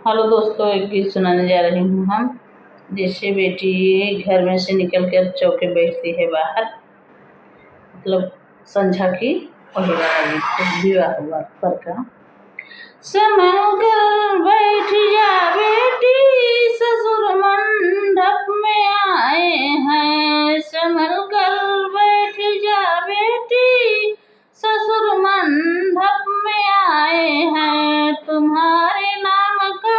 Hello दोस्तों, एक गीत सुनाने जा रही हूँ हम। जैसे बेटी घर में से निकल कर चौके बैठती है बाहर, मतलब संझा की वही वाला गीत, विवाह हुआ पर का। संभल कर बैठ जा बेटी, ससुर मंडप में आए हैं। संभल कर बैठ जा बेटी, ससुर मंडप में आए हैं। तुम्हारे नाम का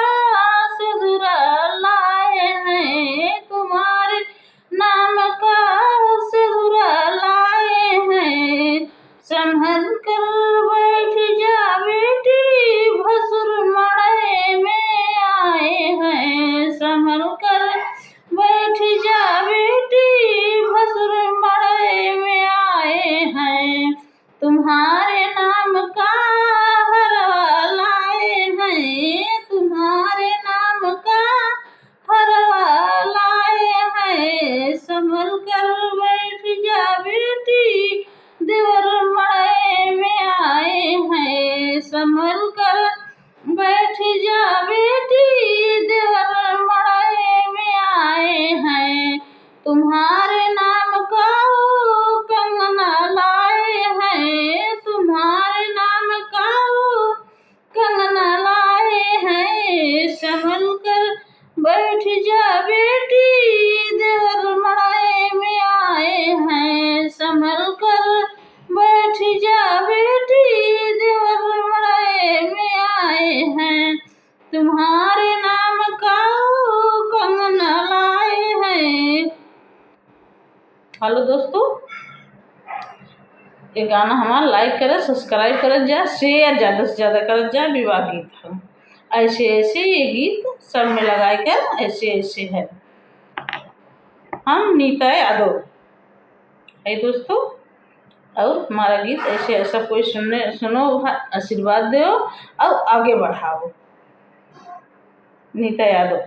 सिंदूर लाए हैं। तुम्हारे नाम का सिंदूर लाए हैं। संभल कर बैठ जा बेटी, भसुर मड़े में आए हैं। संभल कर बैठ जा बेटी, भसुर मड़े में आए हैं। तुम्हारे नाम का हरवा लाए हैं। तुम्हारे नाम का हरवा लाए हैं। संभल कर बैठ जा बेटी, देवर मड़े में आए हैं। संभल कर बैठ जा बेटी, देवर मड़े में आए हैं। तुम्हारे नाम का कंगना लाए हैं। तुम्हारे नाम का कंगना लाए हैं। संभल कर बैठ जा बेटी, देवर मड़े में आए हैं। संभल कर बैठ जा बेटी, देवर मड़े में आए हैं। तुम्हारे नाम का कंगना लाए हैं। हेलो दोस्तों, ये गाना हमारा लाइक करें, सब्सक्राइब करें जा, शेयर ज़्यादा से ज़्यादा करें जा। विवाह गीत है, ऐसे ऐसे ये गीत सब में लगा कर ऐसे ऐसे है। हम नीता यादव है दोस्तों, और हमारा गीत ऐसे ऐसा कोई सुनो, आशीर्वाद दो और आगे बढ़ाओ। नीता यादव।